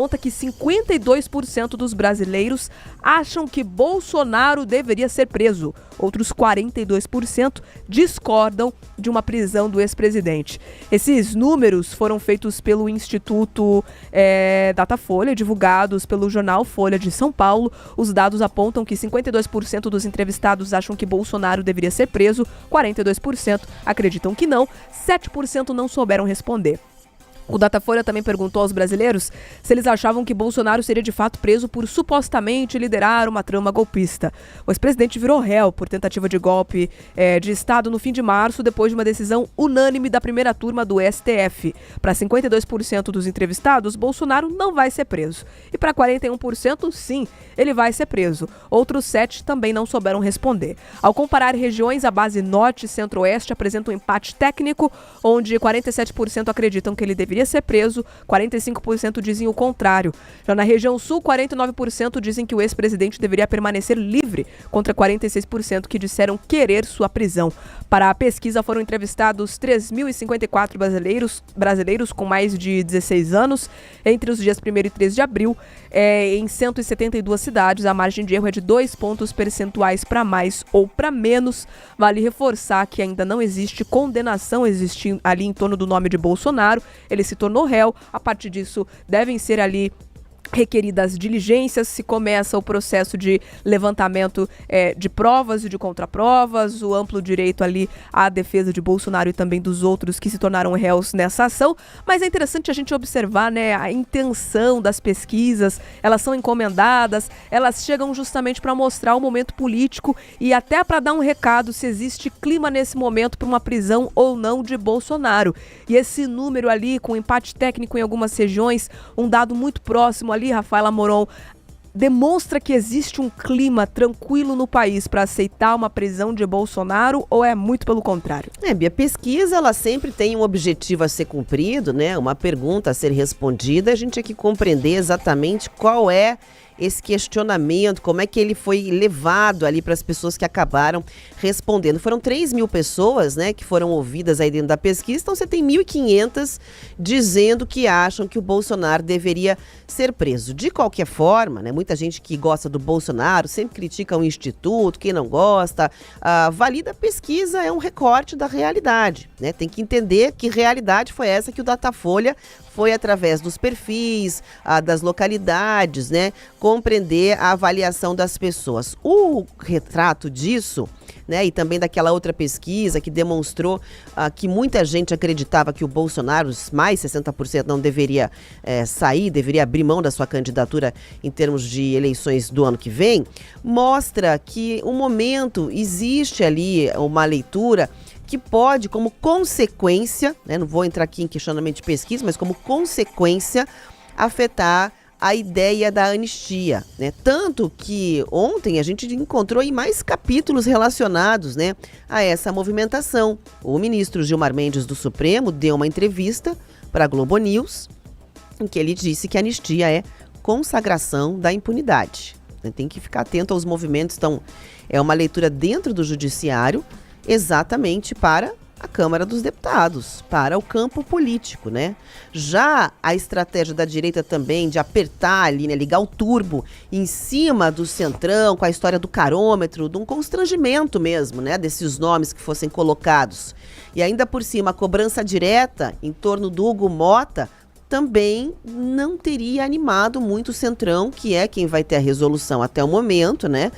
conta que 52% dos brasileiros acham que Bolsonaro deveria ser preso. Outros 42% discordam de uma prisão do ex-presidente. Esses números foram feitos pelo Instituto Datafolha, divulgados pelo jornal Folha de São Paulo. Os dados apontam que 52% dos entrevistados acham que Bolsonaro deveria ser preso, 42% acreditam que não, 7% não souberam responder. O Datafolha também perguntou aos brasileiros se eles achavam que Bolsonaro seria de fato preso por supostamente liderar uma trama golpista. O ex-presidente virou réu por tentativa de golpe de Estado no fim de março, depois de uma decisão unânime da primeira turma do STF. Para 52% dos entrevistados, Bolsonaro não vai ser preso. E para 41%, sim, ele vai ser preso. Outros 7% também não souberam responder. Ao comparar regiões, a base norte e centro-oeste apresenta um empate técnico, onde 47% acreditam que ele deveria ser preso, 45% dizem o contrário. Já na região sul, 49% dizem que o ex-presidente deveria permanecer livre, contra 46% que disseram querer sua prisão. Para a pesquisa foram entrevistados 3.054 brasileiros com mais de 16 anos, entre os dias 1º e 13 de abril, em 172 cidades. A margem de erro é de 2 pontos percentuais para mais ou para menos. Vale reforçar que ainda não existe condenação existindo ali em torno do nome de Bolsonaro. Ele se tornou réu. A partir disso, devem ser ali requeridas diligências, se começa o processo de levantamento de provas e de contraprovas, o amplo direito ali à defesa de Bolsonaro e também dos outros que se tornaram réus nessa ação. Mas é interessante a gente observar, né, a intenção das pesquisas. Elas são encomendadas, elas chegam justamente para mostrar o momento político e até para dar um recado se existe clima nesse momento para uma prisão ou não de Bolsonaro. E esse número ali, com empate técnico em algumas regiões, um dado muito próximo ali, Rafaela Moron, demonstra que existe um clima tranquilo no país para aceitar uma prisão de Bolsonaro, ou é muito pelo contrário? Bia, a pesquisa ela sempre tem um objetivo a ser cumprido, né? Uma pergunta a ser respondida. A gente tem que compreender exatamente qual é esse questionamento, como é que ele foi levado ali para as pessoas que acabaram respondendo. Foram 3.000 pessoas, né, que foram ouvidas aí dentro da pesquisa, então você tem 1.500 dizendo que acham que o Bolsonaro deveria ser preso. De qualquer forma, né, muita gente que gosta do Bolsonaro sempre critica o Instituto, quem não gosta, valida a pesquisa, é um recorte da realidade, né? Tem que entender que realidade foi essa que o Datafolha foi através dos perfis, das localidades, né, compreender a avaliação das pessoas. O retrato disso, né, e também daquela outra pesquisa que demonstrou que muita gente acreditava que o Bolsonaro, mais 60% não deveria sair, deveria abrir mão da sua candidatura em termos de eleições do ano que vem, mostra que um momento existe ali uma leitura que pode, como consequência, né, não vou entrar aqui em questionamento de pesquisa, mas como consequência, afetar a ideia da anistia, né? Tanto que ontem a gente encontrou aí mais capítulos relacionados, né, a essa movimentação. O ministro Gilmar Mendes do Supremo deu uma entrevista para a Globo News, em que ele disse que a anistia é consagração da impunidade. Tem que ficar atento aos movimentos. Então, é uma leitura dentro do judiciário, exatamente para a Câmara dos Deputados, para o campo político, né? Já a estratégia da direita também de apertar ali, né, ligar o turbo em cima do centrão, com a história do carômetro, de um constrangimento mesmo, né, desses nomes que fossem colocados. E ainda por cima, a cobrança direta em torno do Hugo Mota também não teria animado muito o centrão, que é quem vai ter a resolução até o momento, né,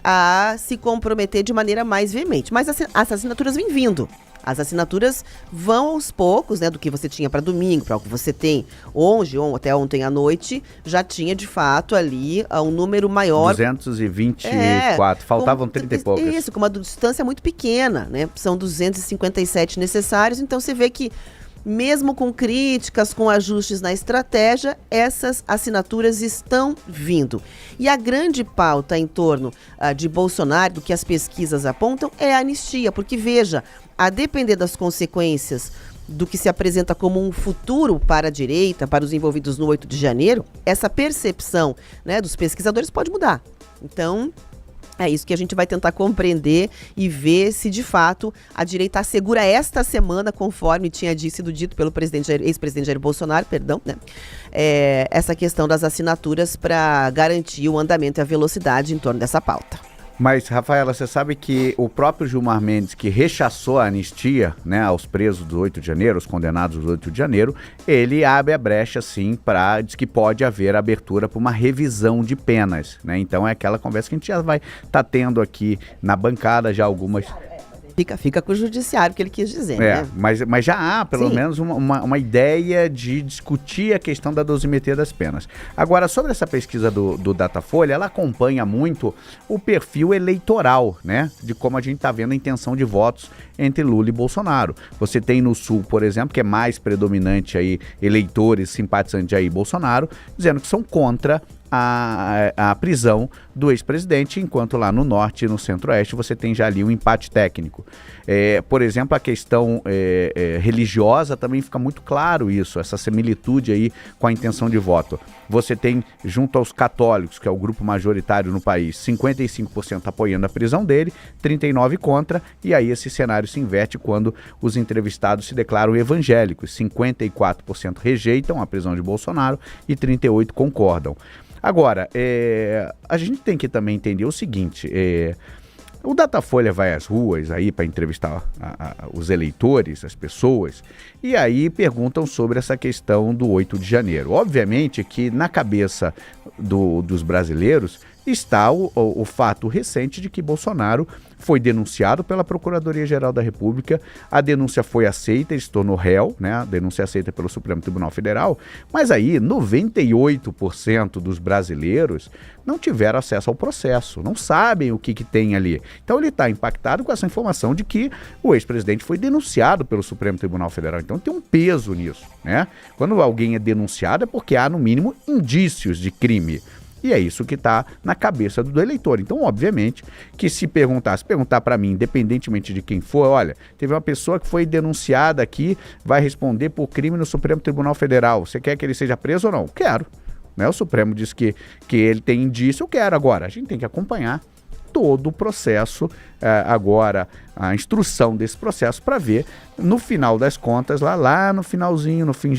a se comprometer de maneira mais veemente. Mas as assinaturas vêm vindo. As assinaturas vão aos poucos, né, do que você tinha para domingo, para o que você tem hoje, ou até ontem à noite, já tinha de fato ali um número maior. 224, faltavam 30 e poucas. Isso, com uma distância muito pequena, né? São 257 necessários, então você vê que mesmo com críticas, com ajustes na estratégia, essas assinaturas estão vindo. E a grande pauta em torno de Bolsonaro, do que as pesquisas apontam, é a anistia, porque veja, a depender das consequências do que se apresenta como um futuro para a direita, para os envolvidos no 8 de janeiro, essa percepção, né, dos pesquisadores pode mudar. Então, É isso que a gente vai tentar compreender e ver se, de fato, a direita assegura esta semana, conforme tinha sido dito pelo ex-presidente Jair Bolsonaro, né? Essa questão das assinaturas para garantir o andamento e a velocidade em torno dessa pauta. Mas, Rafaela, você sabe que o próprio Gilmar Mendes, que rechaçou a anistia, né, aos presos do 8 de janeiro, os condenados do 8 de janeiro, ele abre a brecha, sim, diz que pode haver abertura para uma revisão de penas, né? Então é aquela conversa que a gente já vai estar tendo aqui na bancada já algumas... Fica com o judiciário, que ele quis dizer, né? Mas já há, pelo Sim. menos, uma ideia de discutir a questão da dosimetria das penas. Agora, sobre essa pesquisa do Datafolha, ela acompanha muito o perfil eleitoral, né? De como a gente está vendo a intenção de votos entre Lula e Bolsonaro. Você tem no Sul, por exemplo, que é mais predominante aí, eleitores simpatizantes de Jair Bolsonaro, dizendo que são contra a prisão do ex-presidente, enquanto lá no Norte e no Centro-Oeste você tem já ali um empate técnico. Por exemplo, a questão religiosa também fica muito claro isso, essa similitude aí com a intenção de voto. Você tem, junto aos católicos, que é o grupo majoritário no país, 55% apoiando a prisão dele, 39% contra, e aí esse cenário se inverte quando os entrevistados se declaram evangélicos, 54% rejeitam a prisão de Bolsonaro e 38% concordam. Agora, a gente tem que também entender o seguinte, o Datafolha vai às ruas aí para entrevistar os eleitores, as pessoas, e aí perguntam sobre essa questão do 8 de janeiro. Obviamente que na cabeça dos brasileiros está o fato recente de que Bolsonaro foi denunciado pela Procuradoria-Geral da República, a denúncia foi aceita, ele se tornou réu, né? A denúncia é aceita pelo Supremo Tribunal Federal, mas aí 98% dos brasileiros não tiveram acesso ao processo, não sabem o que tem ali. Então ele está impactado com essa informação de que o ex-presidente foi denunciado pelo Supremo Tribunal Federal, então tem um peso nisso, né? Quando alguém é denunciado é porque há, no mínimo, indícios de crime. E é isso que está na cabeça do eleitor. Então, obviamente, que se perguntar para mim, independentemente de quem for, olha, teve uma pessoa que foi denunciada aqui, vai responder por crime no Supremo Tribunal Federal. Você quer que ele seja preso ou não? Quero. Né? O Supremo diz que ele tem indício, eu quero. Agora, a gente tem que acompanhar todo o processo, agora a instrução desse processo para ver, no final das contas, lá no finalzinho, no fim